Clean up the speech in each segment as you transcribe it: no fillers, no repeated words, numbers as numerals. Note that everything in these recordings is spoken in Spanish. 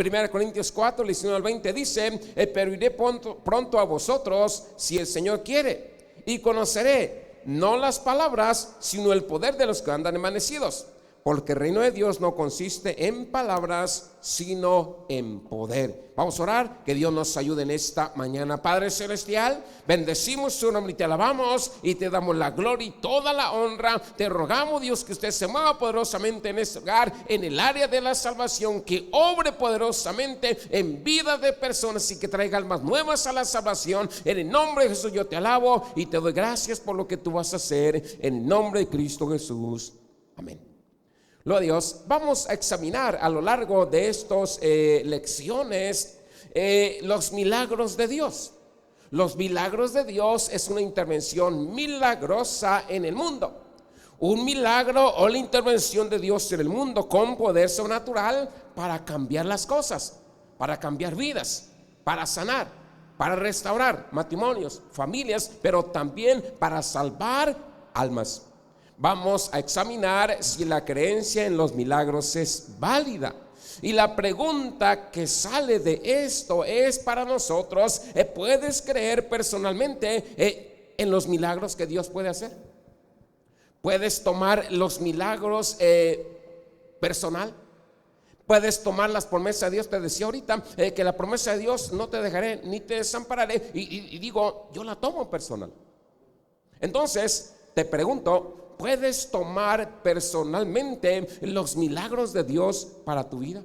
1 Corintios 4, 19 al 20 dice: pero iré pronto a vosotros, si el Señor quiere, y conoceré no las palabras, sino el poder de los que andan envanecidos. Porque el reino de Dios no consiste en palabras, sino en poder. Vamos a orar, que Dios nos ayude en esta mañana. Padre celestial, bendecimos tu nombre y te alabamos y te damos la gloria y toda la honra. Te rogamos, Dios, que usted se mueva poderosamente en este hogar, en el área de la salvación, que obre poderosamente en vida de personas y que traiga almas nuevas a la salvación. En el nombre de Jesús yo te alabo y te doy gracias por lo que tú vas a hacer, en el nombre de Cristo Jesús. Amén. Gloria a Dios. Vamos a examinar a lo largo de estas lecciones los milagros de Dios. Los milagros de Dios es una intervención milagrosa en el mundo. Un milagro o la intervención de Dios en el mundo con poder sobrenatural para cambiar las cosas, para cambiar vidas, para sanar, para restaurar matrimonios, familias, pero también para salvar almas. Vamos a examinar si la creencia en los milagros es válida. Y la pregunta que sale de esto es para nosotros: ¿puedes creer personalmente en los milagros que Dios puede hacer? ¿Puedes tomar los milagros personal? ¿Puedes tomar las promesas de Dios? Te decía ahorita que la promesa de Dios: no te dejaré ni te desampararé. Y digo, yo la tomo personal. Entonces te pregunto: ¿puedes tomar personalmente los milagros de Dios para tu vida?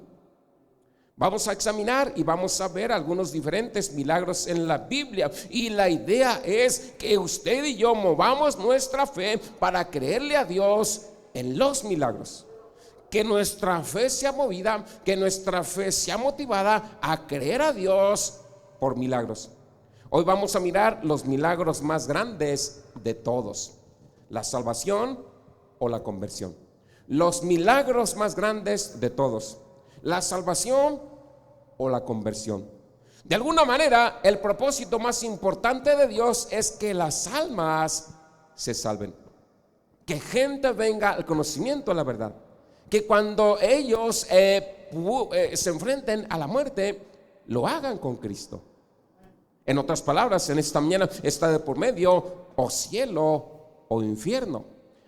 Vamos a examinar y vamos a ver algunos diferentes milagros en la Biblia. Y la idea es que usted y yo movamos nuestra fe para creerle a Dios en los milagros. Que nuestra fe sea movida, que nuestra fe sea motivada a creer a Dios por milagros. Hoy vamos a mirar los milagros más grandes de todos: la salvación o la conversión. Los milagros más grandes de todos: la salvación o la conversión. De alguna manera, el propósito más importante de Dios es que las almas se salven, que gente venga al conocimiento de la verdad, que cuando ellos se enfrenten a la muerte, lo hagan con Cristo. En otras palabras, en esta mañana está de por medio o cielo o infierno,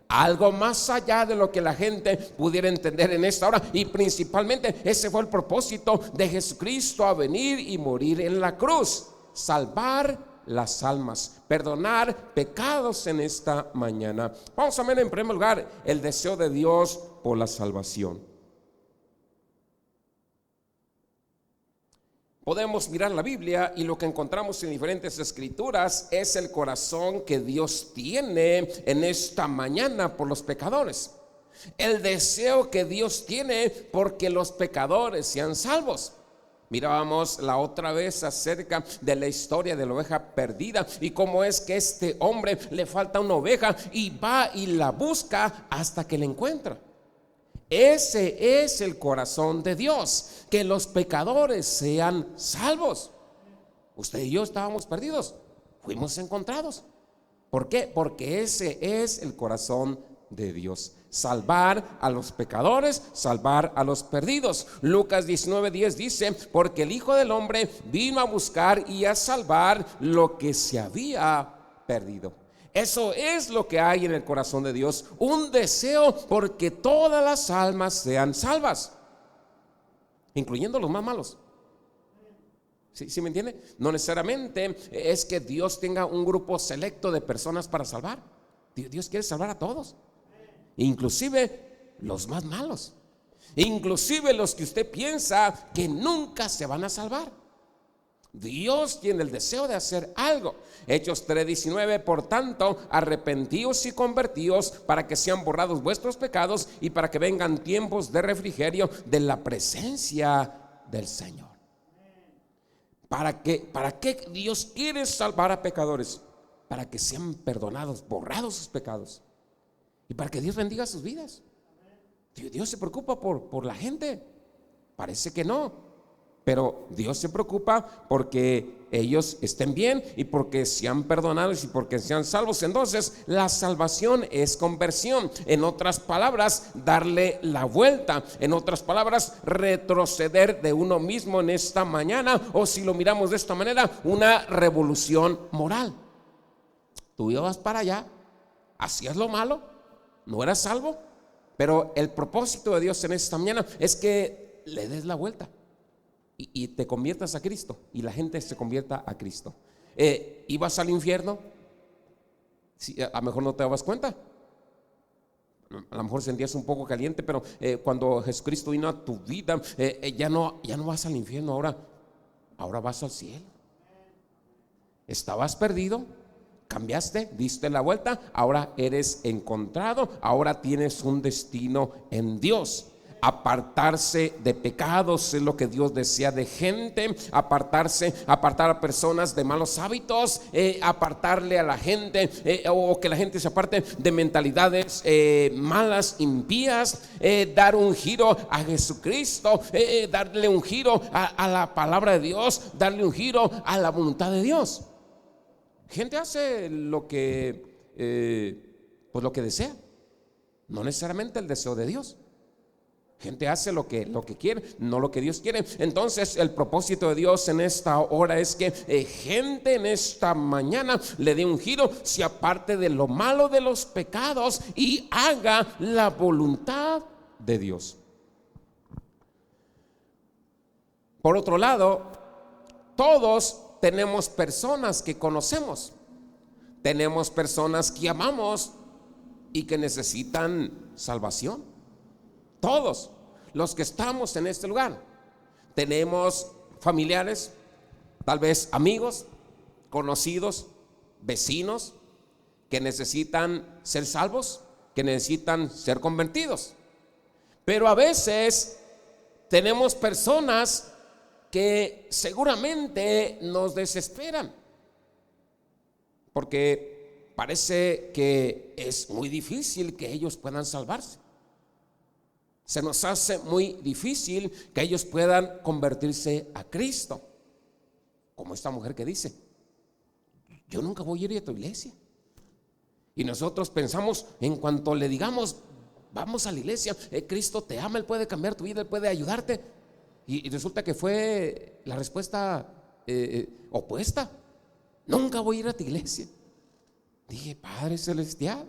algo más allá de lo que la gente pudiera entender en esta hora. Y principalmente ese fue el propósito de Jesucristo a venir y morir en la cruz: salvar las almas, perdonar pecados en esta mañana. Vamos a ver en primer lugar el deseo de Dios por la salvación. Podemos mirar la Biblia y lo que encontramos en diferentes escrituras es el corazón que Dios tiene en esta mañana por los pecadores. El deseo que Dios tiene porque los pecadores sean salvos. Mirábamos la otra vez acerca de la historia de la oveja perdida y cómo es que este hombre le falta una oveja y va y la busca hasta que la encuentra. Ese es el corazón de Dios, que los pecadores sean salvos. Usted y yo estábamos perdidos, fuimos encontrados. ¿Por qué? Porque ese es el corazón de Dios: salvar a los pecadores, salvar a los perdidos. Lucas 19:10 dice: porque el Hijo del Hombre vino a buscar y a salvar lo que se había perdido. Eso es lo que hay en el corazón de Dios: un deseo porque todas las almas sean salvas, incluyendo los más malos. ¿Sí me entiende? No necesariamente es que Dios tenga un grupo selecto de personas para salvar. Dios quiere salvar a todos, inclusive los más malos, inclusive los que usted piensa que nunca se van a salvar. Dios tiene el deseo de hacer algo. Hechos 3:19: por tanto, arrepentíos y convertíos para que sean borrados vuestros pecados y para que vengan tiempos de refrigerio de la presencia del Señor. ¿Para qué Dios quiere salvar a pecadores? Para que sean perdonados, borrados sus pecados, y para que Dios bendiga sus vidas. Dios se preocupa por la gente. Parece que no, Pero Dios se preocupa porque ellos estén bien y porque sean perdonados y porque sean salvos. Entonces la salvación es conversión. En otras palabras, darle la vuelta. En otras palabras, retroceder de uno mismo en esta mañana, o si lo miramos de esta manera, una revolución moral. Tú ibas para allá, hacías lo malo, no eras salvo, pero el propósito de Dios en esta mañana es que le des la vuelta y te conviertas a Cristo, y la gente se convierta a Cristo. ¿Ibas al infierno? Sí, a lo mejor no te dabas cuenta, a lo mejor sentías un poco caliente, pero cuando Jesucristo vino a tu vida, ya no vas al infierno, ahora vas al cielo. Estabas perdido, cambiaste, diste la vuelta, ahora eres encontrado, ahora tienes un destino en Dios. Apartarse de pecados es lo que Dios desea de gente. Apartar a personas de malos hábitos, apartarle a la gente, o que la gente se aparte de mentalidades malas, impías, dar un giro a Jesucristo, darle un giro a la palabra de Dios, darle un giro a la voluntad de Dios. Gente hace lo que desea, no necesariamente el deseo de Dios. Gente hace lo que quiere, no lo que Dios quiere. Entonces el propósito de Dios en esta hora es que gente en esta mañana le dé un giro, se aparte de lo malo, de los pecados, y haga la voluntad de Dios. Por otro lado, todos tenemos personas que conocemos, tenemos personas que amamos y que necesitan salvación. Todos los que estamos en este lugar tenemos familiares, tal vez amigos, conocidos, vecinos, que necesitan ser salvos, que necesitan ser convertidos. Pero a veces tenemos personas que seguramente nos desesperan, porque parece que es muy difícil que ellos puedan salvarse. Se nos hace muy difícil que ellos puedan convertirse a Cristo. Como esta mujer que dice: yo nunca voy a ir a tu iglesia. Y nosotros pensamos, en cuanto le digamos, vamos a la iglesia, Cristo te ama, Él puede cambiar tu vida, Él puede ayudarte. Y resulta que fue la respuesta opuesta: nunca voy a ir a tu iglesia. Dije: Padre Celestial,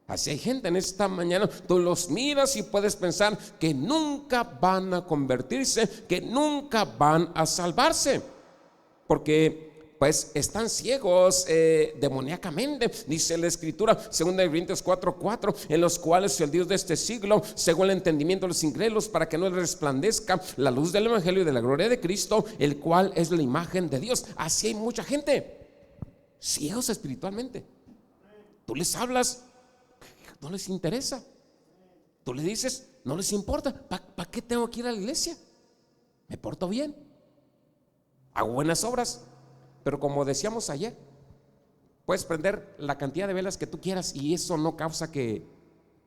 así hay gente en esta mañana, tú los miras y puedes pensar que nunca van a convertirse, que nunca van a salvarse, porque pues están ciegos demoníacamente. Dice la Escritura, 2 Corintios 4:4, en los cuales el Dios de este siglo cegó el entendimiento de los incrédulos, para que no les resplandezca la luz del evangelio y de la gloria de Cristo, el cual es la imagen de Dios. Así hay mucha gente ciegos espiritualmente. Tú les hablas, no les interesa. Tú le dices, no les importa. ¿Para qué tengo que ir a la iglesia? Me porto bien, hago buenas obras. Pero como decíamos ayer, puedes prender la cantidad de velas que tú quieras y eso no causa que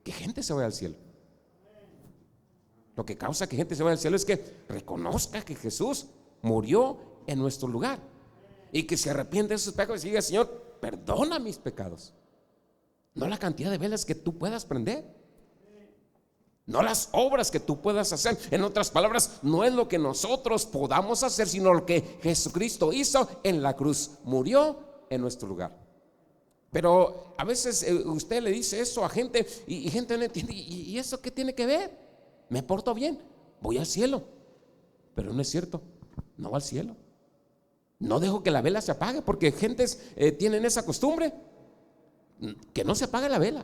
gente se vaya al cielo. Lo que causa que gente se vaya al cielo es que reconozca que Jesús murió en nuestro lugar y que se arrepiente de sus pecados y diga: Señor, perdona mis pecados. No la cantidad de velas que tú puedas prender, no las obras que tú puedas hacer. En otras palabras, no es lo que nosotros podamos hacer, sino lo que Jesucristo hizo en la cruz. Murió en nuestro lugar. Pero a veces usted le dice eso a gente y gente no entiende. ¿Y eso qué tiene que ver? Me porto bien, voy al cielo. Pero no es cierto, no va al cielo. No dejo que la vela se apague, porque gentes tienen esa costumbre, que no se apague la vela.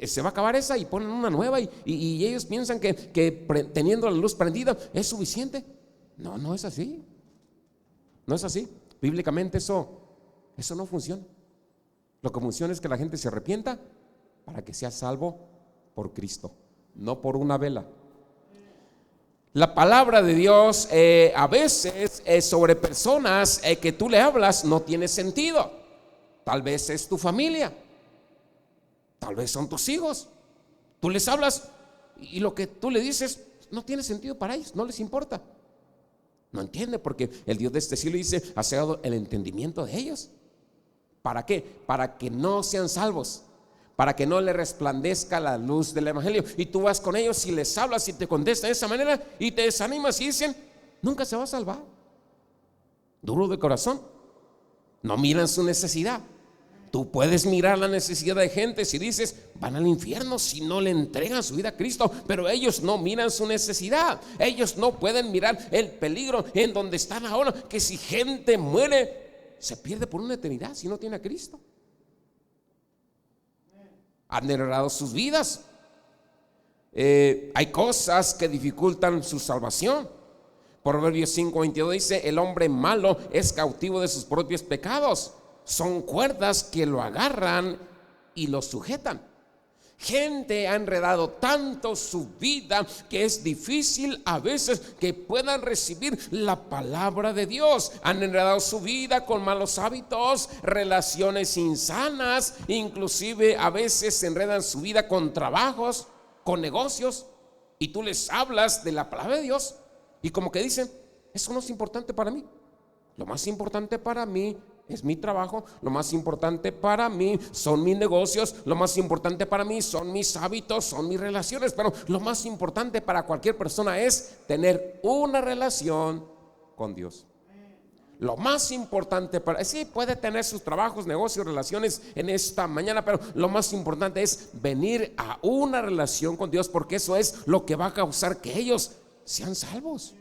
Se va a acabar esa y ponen una nueva y ellos piensan que teniendo la luz prendida es suficiente. No es así. No es así. Bíblicamente eso no funciona. Lo que funciona es que la gente se arrepienta para que sea salvo por Cristo, no por una vela. La palabra de Dios a veces sobre personas que tú le hablas no tiene sentido. Tal vez es tu familia, tal vez son tus hijos. Tú les hablas y lo que tú le dices no tiene sentido para ellos, no les importa. No entiende, porque el Dios de este siglo dice, ha cegado el entendimiento de ellos. ¿Para qué? Para que no sean salvos, para que no le resplandezca la luz del evangelio. Y tú vas con ellos y les hablas y te contestan de esa manera y te desanimas y dicen, nunca se va a salvar. Duro de corazón. No miran su necesidad. Tú puedes mirar la necesidad de gente si dices, van al infierno si no le entregan su vida a Cristo, pero ellos no miran su necesidad. Ellos no pueden mirar el peligro en donde están ahora, que si gente muere, se pierde por una eternidad si no tiene a Cristo. Han derrotado sus vidas. Hay cosas que dificultan su salvación. Proverbios 5:22 dice, el hombre malo es cautivo de sus propios pecados. Son cuerdas que lo agarran y lo sujetan. Gente ha enredado tanto su vida que es difícil a veces que puedan recibir la palabra de Dios. Han enredado su vida con malos hábitos, relaciones insanas, inclusive a veces enredan su vida con trabajos, con negocios, y tú les hablas de la palabra de Dios y como que dicen, eso no es importante para mí. Lo más importante para mí es mi trabajo, lo más importante para mí son mis negocios, lo más importante para mí son mis hábitos, son mis relaciones, pero lo más importante para cualquier persona es tener una relación con Dios. Lo más importante para, sí, puede tener sus trabajos, negocios, relaciones en esta mañana, pero lo más importante es venir a una relación con Dios, porque eso es lo que va a causar que ellos sean salvos.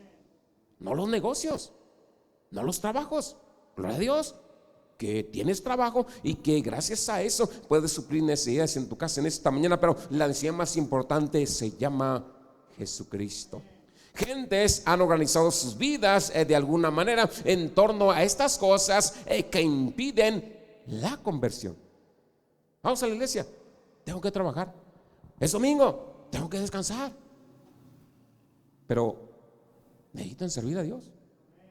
No los negocios, no los trabajos. Gloria a Dios que tienes trabajo y que gracias a eso puedes suplir necesidades en tu casa en esta mañana, pero la necesidad más importante se llama Jesucristo. Gentes han organizado sus vidas de alguna manera en torno a estas cosas que impiden la conversión. Vamos a la iglesia, tengo que trabajar. Es domingo, tengo que descansar. Pero necesitan servir a Dios.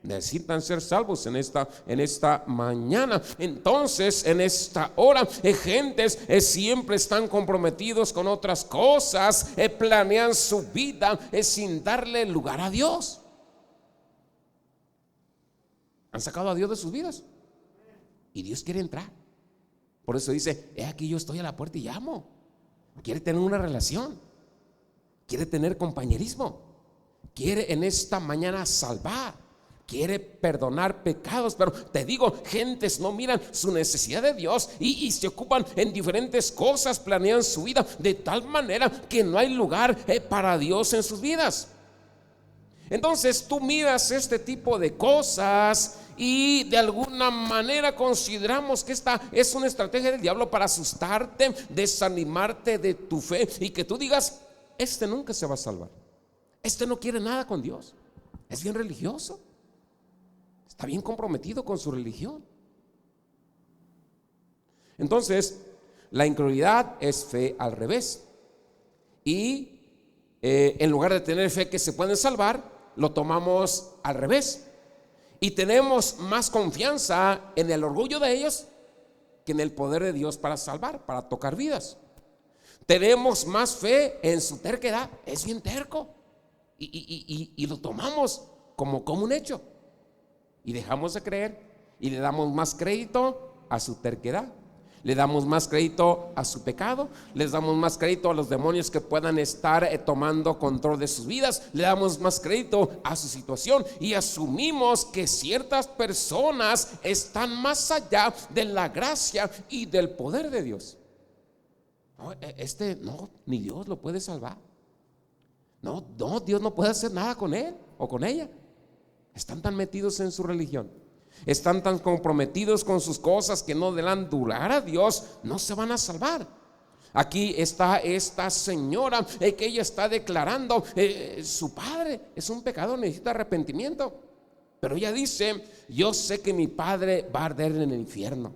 Necesitan ser salvos en esta mañana. Entonces, en esta hora, gentes siempre están comprometidos con otras cosas, planean su vida sin darle lugar a Dios. Han sacado a Dios de sus vidas y Dios quiere entrar. Por eso dice, he aquí yo estoy a la puerta y llamo. Quiere tener una relación, quiere tener compañerismo, quiere en esta mañana salvar, quiere perdonar pecados. Pero te digo, gentes no miran su necesidad de Dios y se ocupan en diferentes cosas, planean su vida de tal manera que no hay lugar para Dios en sus vidas. Entonces tú miras este tipo de cosas y de alguna manera consideramos que esta es una estrategia del diablo para asustarte, desanimarte de tu fe y que tú digas, este nunca se va a salvar, este no quiere nada con Dios, es bien religioso, está bien comprometido con su religión. Entonces, la incredulidad es fe al revés. Y en lugar de tener fe que se pueden salvar, lo tomamos al revés. Y tenemos más confianza en el orgullo de ellos que en el poder de Dios para salvar, para tocar vidas. Tenemos más fe en su terquedad, es bien terco. Y lo tomamos como un hecho. Y dejamos de creer y le damos más crédito a su terquedad, le damos más crédito a su pecado, les damos más crédito a los demonios que puedan estar tomando control de sus vidas, le damos más crédito a su situación y asumimos que ciertas personas están más allá de la gracia y del poder de Dios. No, ni Dios lo puede salvar. No, Dios no puede hacer nada con él o con ella. Están tan metidos en su religión, están tan comprometidos con sus cosas que no le dan lugar a Dios, no se van a salvar. Aquí está esta señora que ella está declarando, su padre es un pecador, necesita arrepentimiento. Pero ella dice, yo sé que mi padre va a arder en el infierno,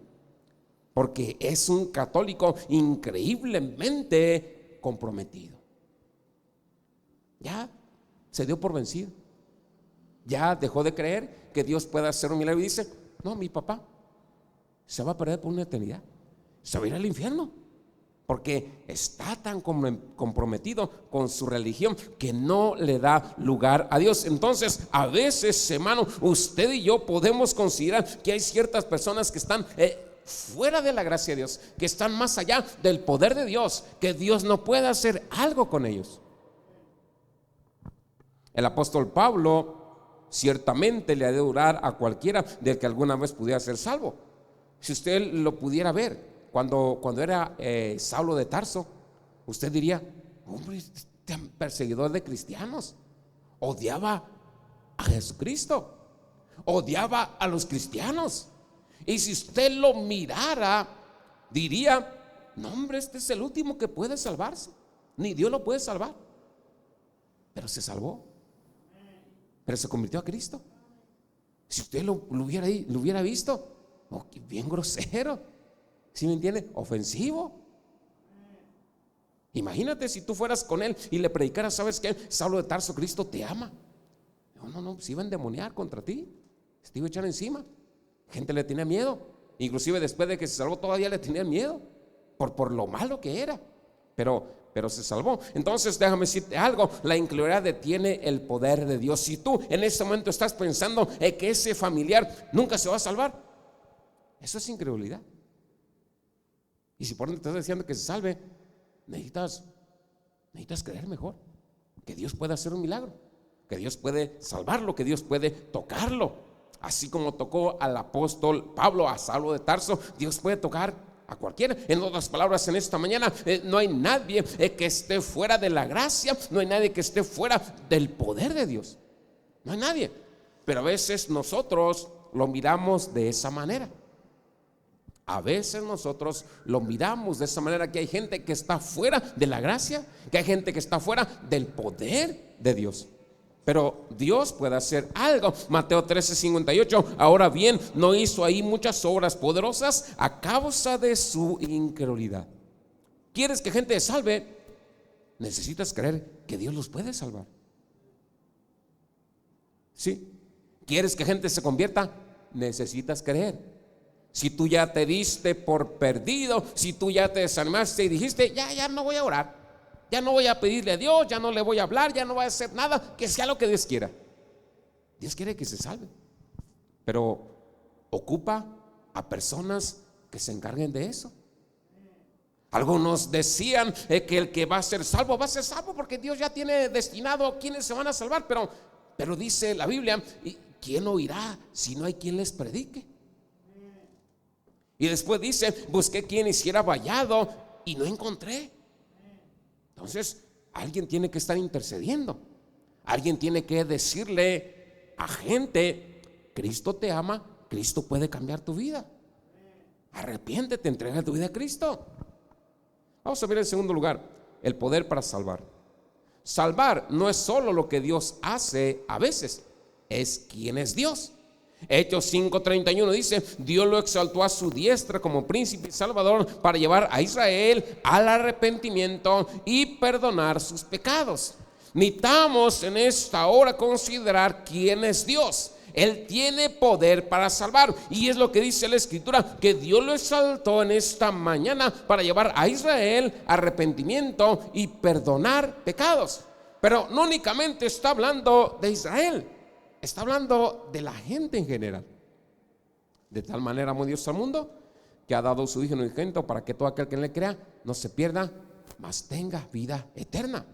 porque es un católico increíblemente comprometido. Ya se dio por vencido. Ya dejó de creer que Dios pueda hacer un milagro y dice, no, mi papá se va a perder por una eternidad, se va a ir al infierno, porque está tan comprometido con su religión que no le da lugar a Dios. Entonces, a veces, hermano, usted y yo podemos considerar que hay ciertas personas que están fuera de la gracia de Dios, que están más allá del poder de Dios, que Dios no puede hacer algo con ellos. El apóstol Pablo ciertamente le ha de orar a cualquiera del que alguna vez pudiera ser salvo. Si usted lo pudiera ver cuando era Saulo de Tarso, usted diría: hombre, este perseguidor de cristianos odiaba a Jesucristo, odiaba a los cristianos. Y si usted lo mirara, diría: no, hombre, este es el último que puede salvarse, ni Dios lo puede salvar. Pero se salvó, pero se convirtió a Cristo. Si usted lo hubiera visto, bien grosero, ¿sí me entiende? Ofensivo. Imagínate si tú fueras con él y le predicaras: ¿sabes qué? Saulo de Tarso, Cristo te ama. No, se iba a endemoniar contra ti, se te iba a echar encima. Gente le tenía miedo, inclusive después de que se salvó todavía le tenía miedo por lo malo que era, pero se salvó. Entonces déjame decirte algo: la incredulidad detiene el poder de Dios. Si tú en este momento estás pensando que ese familiar nunca se va a salvar, eso es incredulidad. Y si por donde te estás diciendo que se salve, necesitas creer mejor que Dios puede hacer un milagro, que Dios puede salvarlo, que Dios puede tocarlo. Así como tocó al apóstol Pablo, a Saulo de Tarso, Dios puede tocar a cualquiera. En otras palabras, en esta mañana no hay nadie que esté fuera de la gracia, no hay nadie que esté fuera del poder de Dios. No hay nadie. Pero a veces nosotros lo miramos de esa manera. A veces nosotros lo miramos de esa manera, que hay gente que está fuera de la gracia, que hay gente que está fuera del poder de Dios. Pero Dios puede hacer algo. Mateo 13:58. Ahora bien, no hizo ahí muchas obras poderosas a causa de su incredulidad. ¿Quieres que gente se salve? Necesitas creer que Dios los puede salvar. ¿Sí? ¿Quieres que gente se convierta? Necesitas creer. Si tú ya te diste por perdido, si tú ya te desanimaste y dijiste: ya no voy a orar, ya no voy a pedirle a Dios, ya no le voy a hablar, ya no voy a hacer nada, que sea lo que Dios quiera. Dios quiere que se salve, pero ocupa a personas que se encarguen de eso. Algunos decían que el que va a ser salvo porque Dios ya tiene destinado a quienes se van a salvar. Pero dice la Biblia: ¿quién oirá si no hay quien les predique? Y después dice: busqué quien hiciera vallado y no encontré. Entonces alguien tiene que estar intercediendo. Alguien tiene que decirle a gente: Cristo te ama, Cristo puede cambiar tu vida. Arrepiéntete, entrega tu vida a Cristo. Vamos a ver en segundo lugar el poder para salvar. Salvar no es solo lo que Dios hace a veces, es quién es Dios. Hechos 5:31 dice: Dios lo exaltó a su diestra como príncipe y salvador para llevar a Israel al arrepentimiento y perdonar sus pecados. Necesitamos en esta hora considerar quién es Dios. Él tiene poder para salvar, y es lo que dice la Escritura, que Dios lo exaltó en esta mañana para llevar a Israel arrepentimiento y perdonar pecados. Pero no únicamente está hablando de Israel, está hablando de la gente en general. De tal manera amó Dios al mundo, que ha dado su Hijo unigénito, para que todo aquel que en él crea no se pierda, mas tenga vida eterna.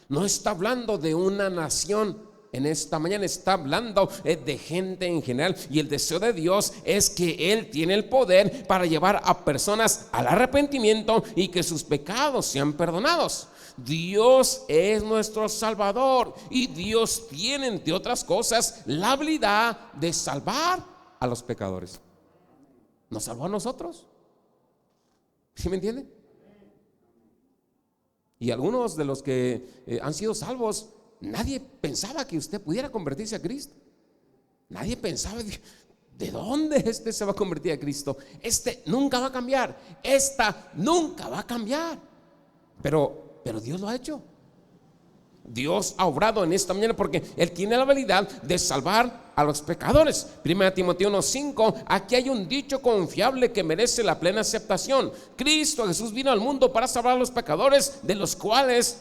No está hablando de una nación en esta mañana, está hablando de gente en general. Y el deseo de Dios es que Él tiene el poder para llevar a personas al arrepentimiento y que sus pecados sean perdonados. Dios es nuestro Salvador, y Dios tiene, entre otras cosas, la habilidad de salvar a los pecadores. ¿Nos salvó a nosotros? ¿Sí me entiende? Y algunos de los que han sido salvos, nadie pensaba que usted pudiera convertirse a Cristo. Nadie pensaba: ¿de dónde este se va a convertir a Cristo? Este nunca va a cambiar, esta nunca va a cambiar. Pero Dios lo ha hecho. Dios ha obrado en esta mañana, porque Él tiene la habilidad de salvar a los pecadores. 1 Timoteo 1:5, aquí hay un dicho confiable que merece la plena aceptación. Cristo Jesús vino al mundo para salvar a los pecadores, de los cuales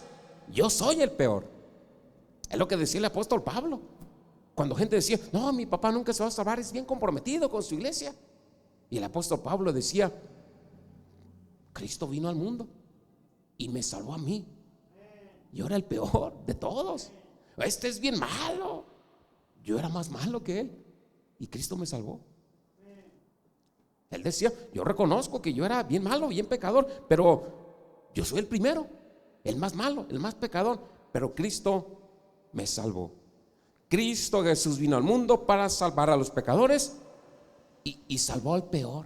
yo soy el peor. Es lo que decía el apóstol Pablo. Cuando gente decía, no, mi papá nunca se va a salvar, es bien comprometido con su iglesia. Y el apóstol Pablo decía, Cristo vino al mundo y me salvó a mí. Yo era el peor de todos. Este es bien malo. Yo era más malo que él y Cristo me salvó. Él decía, yo reconozco que yo era bien malo, bien pecador, pero yo soy el primero, el más malo, el más pecador, pero Cristo me salvó. Cristo Jesús vino al mundo para salvar a los pecadores y salvó al peor.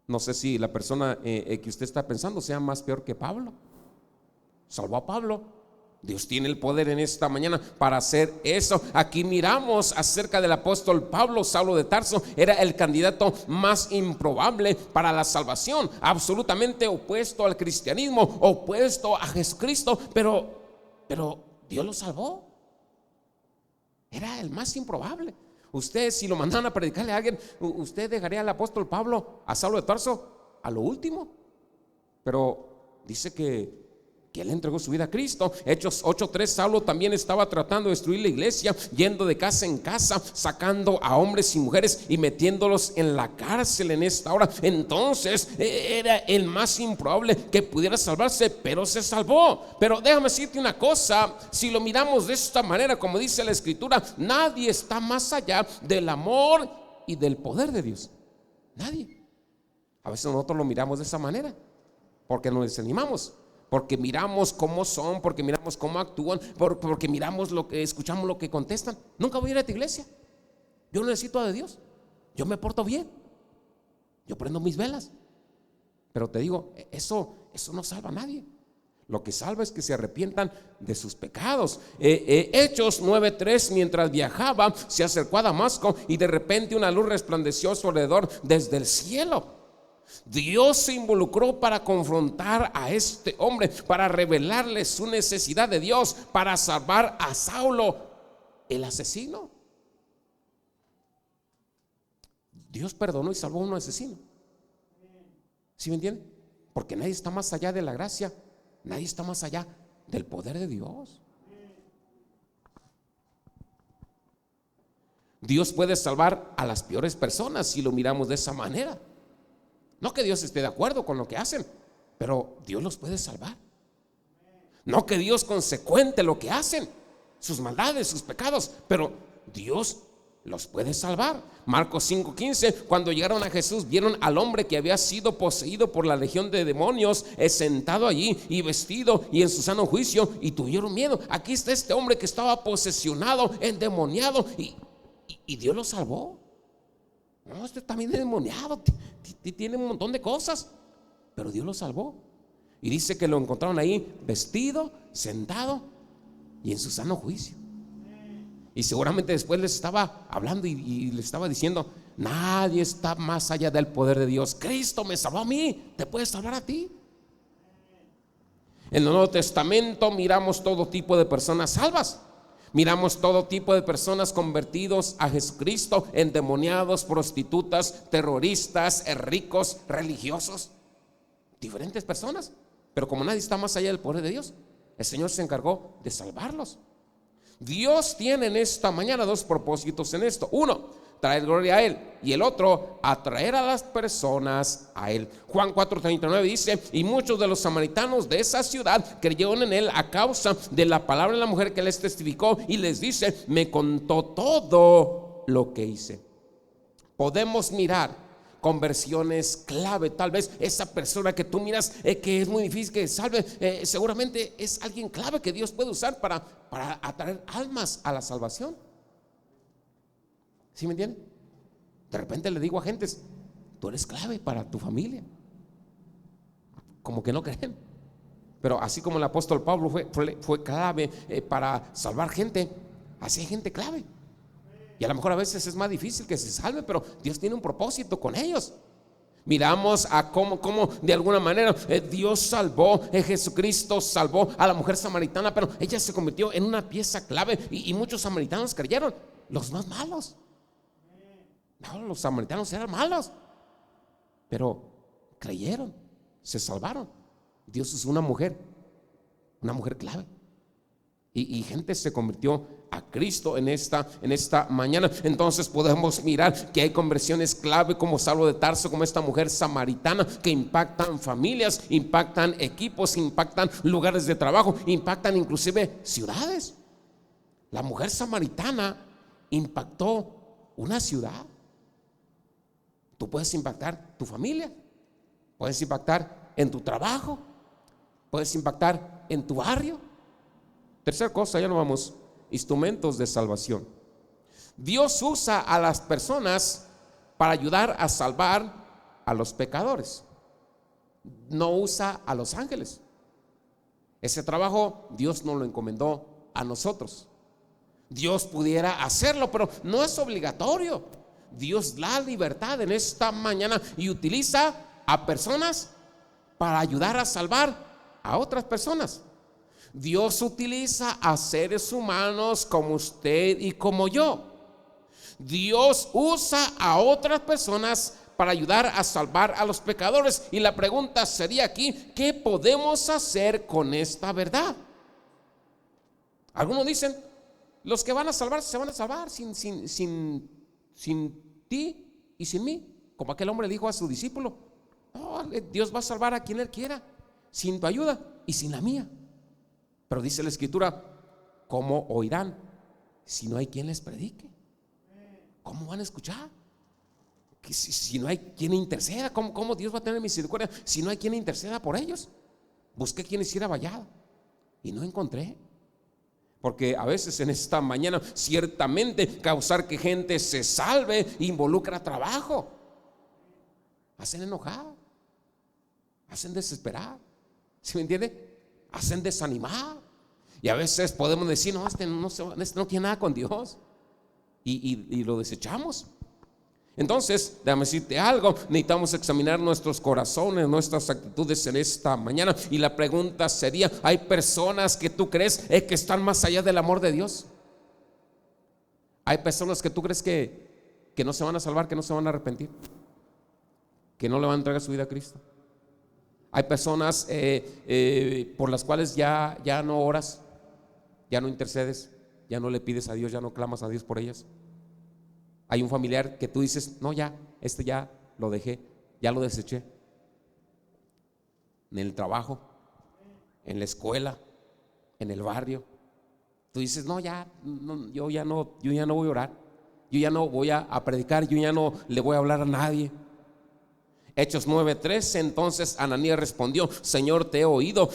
No sé si la persona que usted está pensando sea más peor que Pablo. Salvó a Pablo. Dios tiene el poder en esta mañana para hacer eso. Aquí miramos acerca del apóstol Pablo. Saulo de Tarso era el candidato más improbable para la salvación, absolutamente opuesto al cristianismo, opuesto a Jesucristo, pero Dios lo salvó. Era el más improbable. Usted, si lo mandaran a predicarle a alguien, usted dejaría al apóstol Pablo, a Saulo de Tarso, a lo último. Pero dice que él entregó su vida a Cristo. Hechos 8:3, Saulo también estaba tratando de destruir la iglesia, yendo de casa en casa, sacando a hombres y mujeres y metiéndolos en la cárcel en esta hora. Entonces era el más improbable que pudiera salvarse, pero se salvó. Pero déjame decirte una cosa, si lo miramos de esta manera, como dice la escritura, nadie está más allá del amor y del poder de Dios. Nadie. A veces nosotros lo miramos de esa manera porque nos desanimamos, porque miramos cómo son, porque miramos cómo actúan, porque miramos lo que escuchamos, lo que contestan. Nunca voy a ir a tu iglesia. Yo no necesito de Dios. Yo me porto bien. Yo prendo mis velas. Pero te digo, eso no salva a nadie. Lo que salva es que se arrepientan de sus pecados. Hechos 9:3, mientras viajaba, se acercó a Damasco y de repente una luz resplandeció a su alrededor desde el cielo. Dios se involucró para confrontar a este hombre, para revelarle su necesidad de Dios, para salvar a Saulo, el asesino. Dios perdonó y salvó a un asesino. ¿Sí me entienden? Porque nadie está más allá de la gracia, nadie está más allá del poder de Dios. Dios puede salvar a las peores personas si lo miramos de esa manera. No que Dios esté de acuerdo con lo que hacen, pero Dios los puede salvar. No que Dios consecuente lo que hacen, sus maldades, sus pecados, pero Dios los puede salvar. Marcos 5:15, cuando llegaron a Jesús, vieron al hombre que había sido poseído por la legión de demonios, sentado allí y vestido y en su sano juicio, y tuvieron miedo. Aquí está este hombre que estaba posesionado, endemoniado, y Dios lo salvó. No, este también es demoniado, tiene un montón de cosas, pero Dios lo salvó. Y dice que lo encontraron ahí vestido, sentado y en su sano juicio. Y seguramente después les estaba hablando y les estaba diciendo, nadie está más allá del poder de Dios. Cristo me salvó a mí, te puede salvar a ti. En el Nuevo Testamento miramos todo tipo de personas salvas. Miramos todo tipo de personas convertidos a Jesucristo, endemoniados, prostitutas, terroristas, ricos, religiosos, diferentes personas. Pero como nadie está más allá del poder de Dios, el Señor se encargó de salvarlos. Dios tiene en esta mañana dos propósitos en esto. Uno, traer gloria a Él, y el otro, atraer a las personas a Él. Juan 4:39 dice, y muchos de los samaritanos de esa ciudad creyeron en Él a causa de la palabra de la mujer que les testificó, y les dice, me contó todo lo que hice. Podemos mirar conversiones clave. Tal vez esa persona que tú miras que es muy difícil que salve, seguramente es alguien clave que Dios puede usar para atraer almas a la salvación. ¿Sí me entienden? De repente le digo a gentes, tú eres clave para tu familia. Como que no creen. Pero así como el apóstol Pablo fue clave para salvar gente, así hay gente clave. Y a lo mejor a veces es más difícil que se salve, pero Dios tiene un propósito con ellos. Miramos a cómo de alguna manera Dios salvó, Jesucristo salvó a la mujer samaritana, pero ella se convirtió en una pieza clave y muchos samaritanos creyeron, los más malos. No, los samaritanos eran malos, pero creyeron, se salvaron. Dios es una mujer clave. Y gente se convirtió a Cristo en esta mañana. Entonces podemos mirar que hay conversiones clave como Saulo de Tarso, como esta mujer samaritana, que impactan familias, impactan equipos, impactan lugares de trabajo, impactan inclusive ciudades. La mujer samaritana impactó una ciudad. Tú puedes impactar tu familia, puedes impactar en tu trabajo, puedes impactar en tu barrio. Tercera cosa, ya no vamos, instrumentos de salvación. Dios usa a las personas para ayudar a salvar a los pecadores. No usa a los ángeles. Ese trabajo Dios nos lo encomendó a nosotros. Dios pudiera hacerlo, pero no es obligatorio. Dios da libertad en esta mañana y utiliza a personas para ayudar a salvar a otras personas. Dios utiliza a seres humanos como usted y como yo. Dios usa a otras personas para ayudar a salvar a los pecadores. Y la pregunta sería aquí, ¿qué podemos hacer con esta verdad? Algunos dicen, los que van a salvarse se van a salvar sin ti y sin mí. Como aquel hombre dijo a su discípulo, no, Dios va a salvar a quien Él quiera, sin tu ayuda y sin la mía. Pero dice la Escritura, ¿cómo oirán si no hay quien les predique? ¿Cómo van a escuchar? Que si no hay quien interceda, ¿cómo Dios va a tener misericordia si no hay quien interceda por ellos? Busqué quien hiciera vallado y no encontré. Porque a veces en esta mañana ciertamente causar que gente se salve involucra trabajo. Hacen enojar, hacen desesperar, ¿sí me entiende? Hacen desanimar. Y a veces podemos decir, no, este no tiene nada con Dios, y lo desechamos. Entonces, déjame decirte algo, necesitamos examinar nuestros corazones, nuestras actitudes en esta mañana. Y la pregunta sería, ¿hay personas que tú crees que están más allá del amor de Dios? ¿Hay personas que tú crees que no se van a salvar, que no se van a arrepentir, que no le van a entregar su vida a Cristo? Hay personas por las cuales ya no oras, ya no intercedes, ya no le pides a Dios, ya no clamas a Dios por ellas. Hay un familiar que tú dices, no, ya lo dejé, ya lo deseché. En el trabajo, en la escuela, en el barrio. Tú dices, no, yo ya no voy a orar, yo ya no voy a predicar, yo ya no le voy a hablar a nadie. Hechos 9:3, entonces Ananías respondió, Señor, te he oído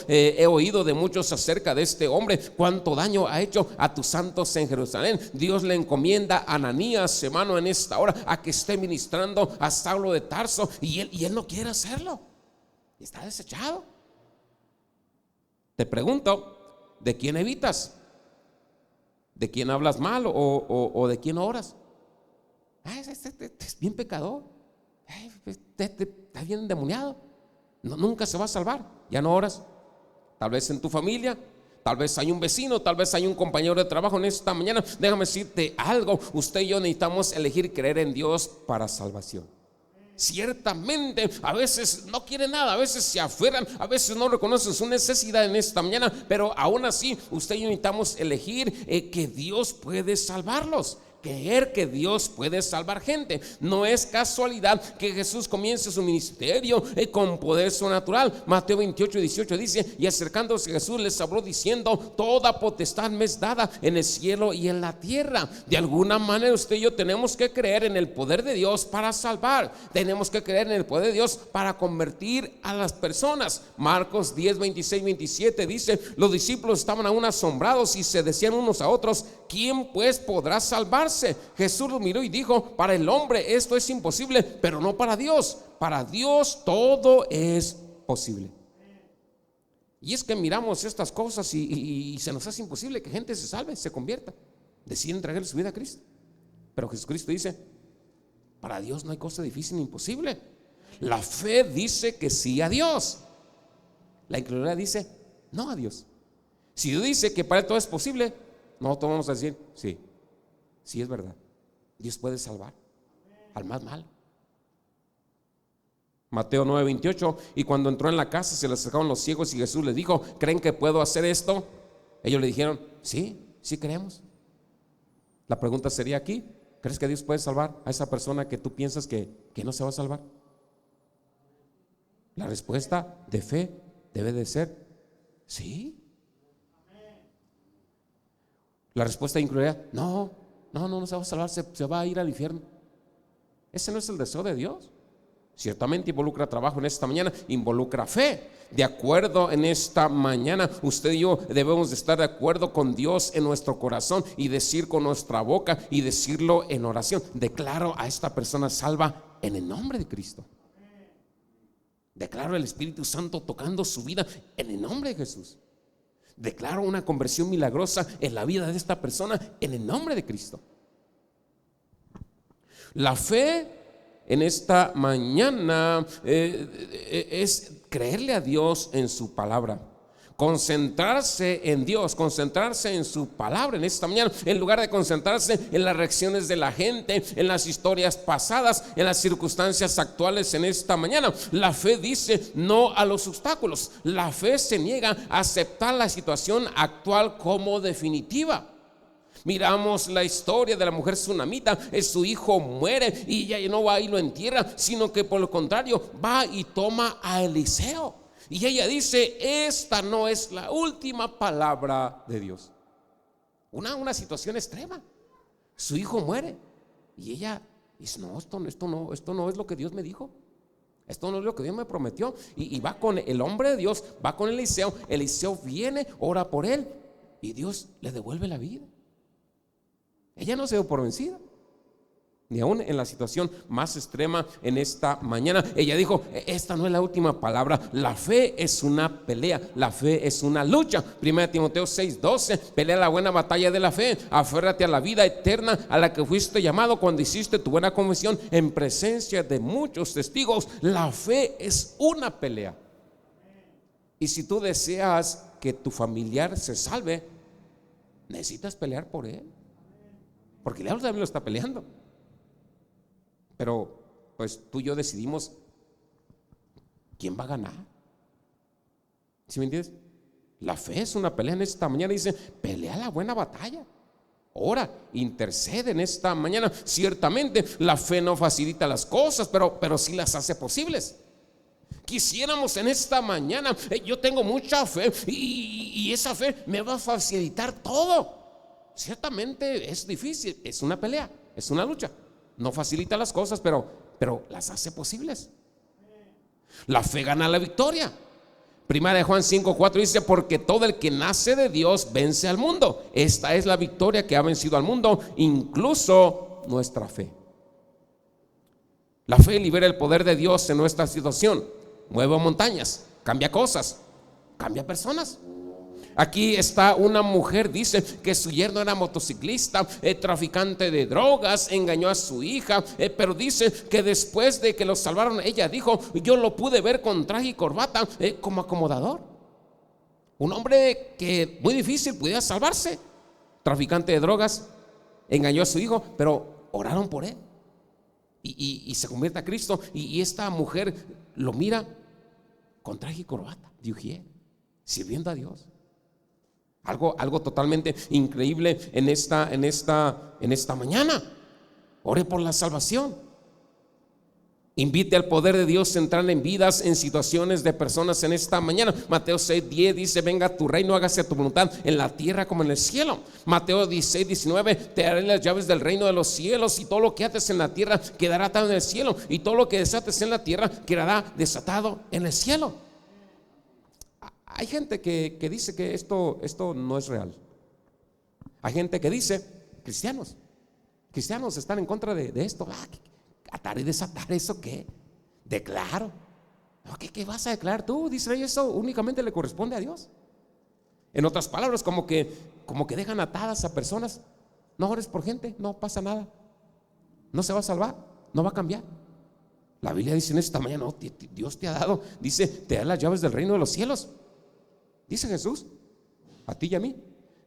de muchos acerca de este hombre, cuánto daño ha hecho a tus santos en Jerusalén. Dios le encomienda a Ananías, hermano, en esta hora, a que esté ministrando a Saulo de Tarso, y él no quiere hacerlo, está desechado. Te pregunto, ¿de quién evitas? ¿De quién hablas mal o de quién oras? Es bien pecador. Está bien endemoniado, nunca se va a salvar, ya no oras. Tal vez en tu familia, tal vez hay un vecino, tal vez hay un compañero de trabajo. En esta mañana déjame decirte algo, usted y yo necesitamos elegir creer en Dios para salvación. Ciertamente a veces no quiere nada, a veces se aferran, a veces no reconocen su necesidad en esta mañana, pero aún así usted y yo necesitamos elegir que Dios puede salvarlos. Creer que Dios puede salvar gente. No es casualidad que Jesús comience su ministerio con poder sobrenatural. Mateo 28:18 dice, y acercándose Jesús les habló diciendo, toda potestad me es dada en el cielo y en la tierra. De alguna manera usted y yo tenemos que creer en el poder de Dios para salvar. Tenemos que creer en el poder de Dios para convertir a las personas. Marcos 10:26-27 dice, los discípulos estaban aún asombrados y se decían unos a otros, ¿quién pues podrá salvarse? Jesús lo miró y dijo, para el hombre esto es imposible, pero no para Dios. Para Dios todo es posible. Y es que miramos estas cosas y se nos hace imposible que gente se salve, se convierta, decide entregar su vida a Cristo. Pero Jesucristo dice, para Dios no hay cosa difícil ni imposible. La fe dice que sí a Dios. La incredulidad dice no a Dios. Si Dios dice que para él todo es posible, nosotros vamos a decir sí, sí es verdad. Dios puede salvar al más malo. Mateo 9:28. Y cuando entró en la casa se le acercaron los ciegos y Jesús les dijo: ¿creen que puedo hacer esto? Ellos le dijeron: sí, sí creemos. La pregunta sería aquí: ¿crees que Dios puede salvar a esa persona que tú piensas que no se va a salvar? La respuesta de fe debe de ser sí. La respuesta de incredulidad: no se va a salvar, se va a ir al infierno. Ese no es el deseo de Dios. Ciertamente involucra trabajo en esta mañana, involucra fe. De acuerdo en esta mañana, usted y yo debemos de estar de acuerdo con Dios en nuestro corazón y decir con nuestra boca y decirlo en oración: declaro a esta persona salva en el nombre de Cristo. Declaro el Espíritu Santo tocando su vida en el nombre de Jesús. Declaro una conversión milagrosa en la vida de esta persona en el nombre de Cristo. La fe en esta mañana es creerle a Dios en su palabra, concentrarse en Dios, concentrarse en su palabra en esta mañana, en lugar de concentrarse en las reacciones de la gente, en las historias pasadas, en las circunstancias actuales en esta mañana. La fe dice no a los obstáculos. La fe se niega a aceptar la situación actual como definitiva. Miramos la historia de la mujer tsunamita. Su hijo muere y ella no va y lo entierra, sino que por lo contrario va y toma a Eliseo. Y ella dice: esta no es la última palabra de Dios. Una situación extrema. Su hijo muere y ella dice: no, esto no es lo que Dios me dijo. Esto no es lo que Dios me prometió. Y va con el hombre de Dios, va con Eliseo. Eliseo viene, ora por él y Dios le devuelve la vida. Ella no se dio por vencida, ni aún en la situación más extrema en esta mañana. Ella dijo: esta no es la última palabra. La fe es una pelea, la fe es una lucha. 1 Timoteo 6:12: pelea la buena batalla de la fe, aférrate a la vida eterna a la que fuiste llamado cuando hiciste tu buena confesión en presencia de muchos testigos. La fe es una pelea. Y si tú deseas que tu familiar se salve, necesitas pelear por él, porque el diablo también lo está peleando. Pero pues tú y yo decidimos quién va a ganar. ¿Sí me entiendes? La fe es una pelea en esta mañana. Dice: pelea la buena batalla. Ora, intercede en esta mañana. Ciertamente la fe no facilita las cosas, pero sí las hace posibles. Quisiéramos en esta mañana: yo tengo mucha fe y esa fe me va a facilitar todo. Ciertamente es difícil, es una pelea, es una lucha. No facilita las cosas, pero las hace posibles. La fe gana la victoria. Primera de Juan 5:4 dice: porque todo el que nace de Dios vence al mundo. Esta es la victoria que ha vencido al mundo, incluso nuestra fe. La fe libera el poder de Dios en nuestra situación. Mueve montañas, cambia cosas, cambia personas. Aquí está una mujer, dice que su yerno era motociclista, traficante de drogas, engañó a su hija, pero dice que después de que lo salvaron, ella dijo: yo lo pude ver con traje y corbata como acomodador. Un hombre que muy difícil pudiera salvarse, traficante de drogas, engañó a su hijo, pero oraron por él y se convierte a Cristo. Y esta mujer lo mira con traje y corbata de ujier, sirviendo a Dios. Algo totalmente increíble en esta mañana. Ore por la salvación. Invite al poder de Dios a entrar en vidas, en situaciones de personas en esta mañana. Mateo 6:10 dice: venga a tu reino, hágase tu voluntad en la tierra como en el cielo. Mateo 16:19: te daré las llaves del reino de los cielos, y todo lo que ates en la tierra quedará atado en el cielo, y todo lo que desates en la tierra quedará desatado en el cielo. Hay gente que dice que esto no es real. Hay gente que dice: cristianos están en contra de esto. Atar y desatar, ¿eso qué? Declaro. ¿Qué vas a declarar tú? Dice: eso únicamente le corresponde a Dios. En otras palabras, como que dejan atadas a personas. No ores por gente, no pasa nada. No se va a salvar, no va a cambiar. La Biblia dice en esta mañana, no, Dios te ha dado, dice, te da las llaves del reino de los cielos. Dice Jesús, a ti y a mí,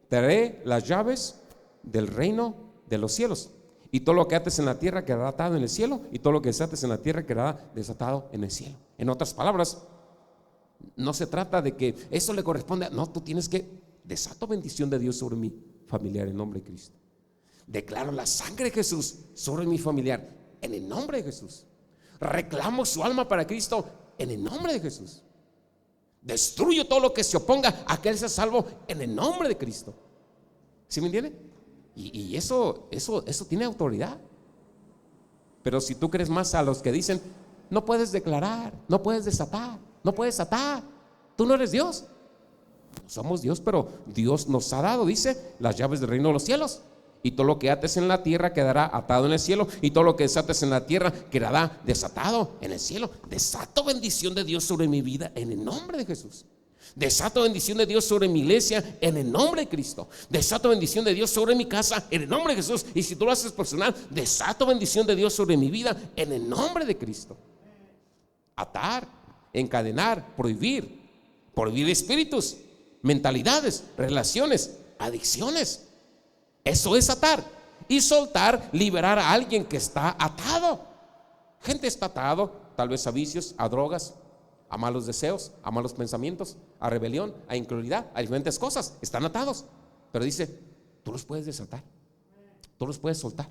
te daré las llaves del reino de los cielos. Y todo lo que ates en la tierra quedará atado en el cielo, y todo lo que desates en la tierra quedará desatado en el cielo. En otras palabras, no se trata de que eso le corresponde. No, tú tienes que desato bendición de Dios sobre mi familiar en nombre de Cristo. Declaro la sangre de Jesús sobre mi familiar en el nombre de Jesús. Reclamo su alma para Cristo en el nombre de Jesús. Destruyo todo lo que se oponga a que él sea salvo en el nombre de Cristo. ¿Sí me entiende? Y eso tiene autoridad. Pero si tú crees más a los que dicen, no puedes declarar, no puedes desatar, no puedes atar, tú no eres Dios. No somos Dios, pero Dios nos ha dado, dice, las llaves del reino de los cielos. Y todo lo que ates en la tierra quedará atado en el cielo, y todo lo que desates en la tierra quedará desatado en el cielo. Desato bendición de Dios sobre mi vida en el nombre de Jesús. Desato bendición de Dios sobre mi iglesia en el nombre de Cristo. Desato bendición de Dios sobre mi casa en el nombre de Jesús. Y si tú lo haces personal, desato bendición de Dios sobre mi vida en el nombre de Cristo. Atar, encadenar, prohibir espíritus, mentalidades, relaciones, adicciones. Eso es atar. Y soltar, liberar a alguien que está atado. Gente está atado, tal vez a vicios, a drogas, a malos deseos, a malos pensamientos, a rebelión, a incredulidad, a diferentes cosas. Están atados. Pero dice, tú los puedes desatar, tú los puedes soltar,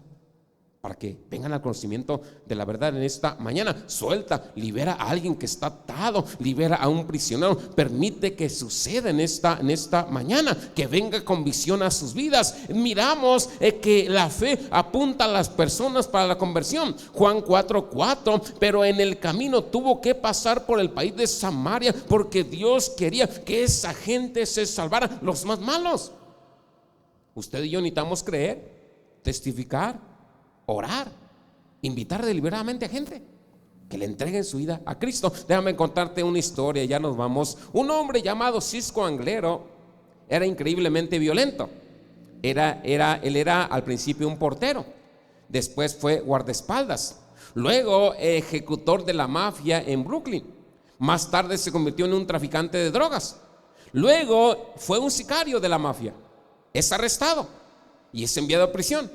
para que vengan al conocimiento de la verdad en esta mañana. Suelta, libera a alguien que está atado, libera a un prisionero. Permite que suceda en esta mañana, que venga convicción a sus vidas. Miramos que la fe apunta a las personas para la conversión. Juan 4:4, pero en el camino tuvo que pasar por el país de Samaria, porque Dios quería que esa gente se salvara, los más malos. Usted y yo necesitamos creer, testificar, orar, invitar deliberadamente a gente que le entreguen su vida a Cristo. Déjame contarte una historia, ya nos vamos. Un hombre llamado Cisco Anglero era increíblemente violento. Él era al principio un portero, después fue guardaespaldas, luego ejecutor de la mafia en Brooklyn. Más tarde se convirtió en un traficante de drogas. Luego fue un sicario de la mafia. Es arrestado y es enviado a prisión.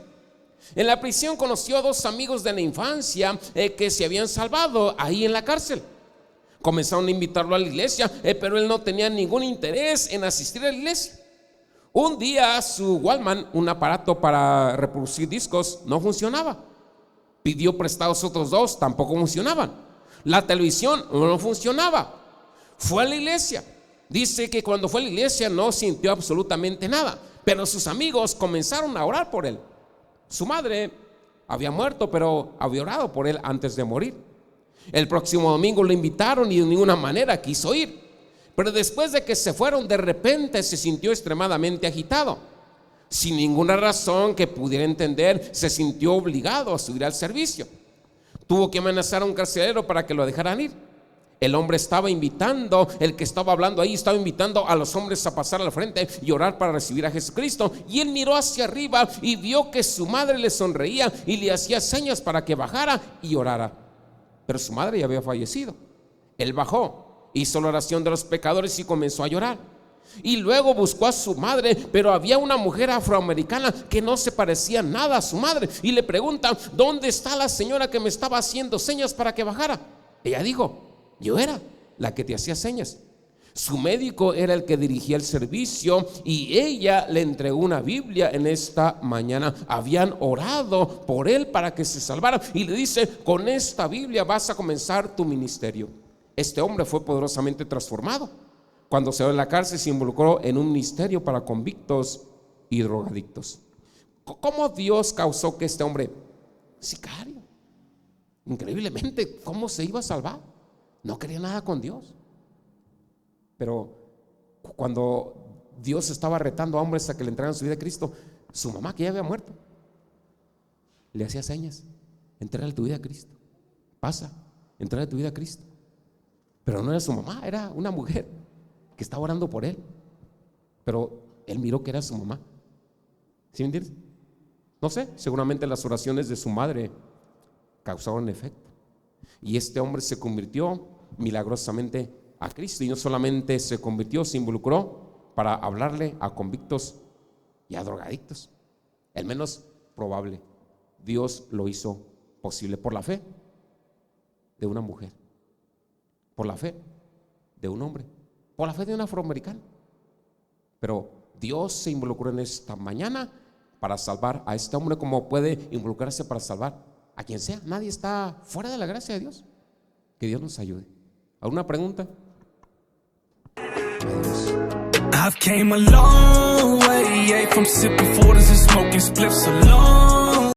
En la prisión conoció a dos amigos de la infancia que se habían salvado ahí en la cárcel. Comenzaron a invitarlo a la iglesia, pero él no tenía ningún interés en asistir a la iglesia. Un día su Walkman, un aparato para reproducir discos, no funcionaba. Pidió prestados otros dos, tampoco funcionaban. La televisión no funcionaba. Fue a la iglesia. Dice que cuando fue a la iglesia no sintió absolutamente nada, pero sus amigos comenzaron a orar por él. Su madre había muerto, pero había orado por él antes de morir. El próximo domingo lo invitaron y de ninguna manera quiso ir. Pero después de que se fueron, de repente se sintió extremadamente agitado. Sin ninguna razón que pudiera entender, se sintió obligado a subir al servicio. Tuvo que amenazar a un carcelero para que lo dejaran ir. El hombre el que estaba hablando ahí, estaba invitando a los hombres a pasar al frente y orar para recibir a Jesucristo. Y él miró hacia arriba y vio que su madre le sonreía y le hacía señas para que bajara y orara. Pero su madre ya había fallecido. Él bajó, hizo la oración de los pecadores y comenzó a llorar. Y luego buscó a su madre, pero había una mujer afroamericana que no se parecía nada a su madre. Y le pregunta, ¿dónde está la señora que me estaba haciendo señas para que bajara? Ella dijo, yo era la que te hacía señas. Su médico era el que dirigía el servicio y ella le entregó una Biblia en esta mañana. Habían orado por él para que se salvara y le dice, con esta Biblia vas a comenzar tu ministerio. Este hombre fue poderosamente transformado. Cuando se va de la cárcel se involucró en un ministerio para convictos y drogadictos. ¿Cómo Dios causó que este hombre, sicario, increíblemente, cómo se iba a salvar? No quería nada con Dios. Pero cuando Dios estaba retando a hombres a que le entregaran su vida a Cristo, su mamá, que ya había muerto, le hacía señas: entrégale tu vida a Cristo, pasa, entrégale tu vida a Cristo. Pero no era su mamá, era una mujer que estaba orando por él. Pero él miró que era su mamá. ¿Sí me entiendes? No sé, seguramente las oraciones de su madre causaron efecto. Y este hombre se convirtió milagrosamente a Cristo, y no solamente se convirtió, se involucró para hablarle a convictos y a drogadictos. El menos probable, Dios lo hizo posible por la fe de una mujer, por la fe de un hombre, por la fe de un afroamericano. Pero Dios se involucró en esta mañana para salvar a este hombre, como puede involucrarse para salvar a quien sea. Nadie está fuera de la gracia de Dios. Que Dios nos ayude. ¿Alguna pregunta? Adiós. I've came a long way, from sipping 40s and smoking spliffs alone.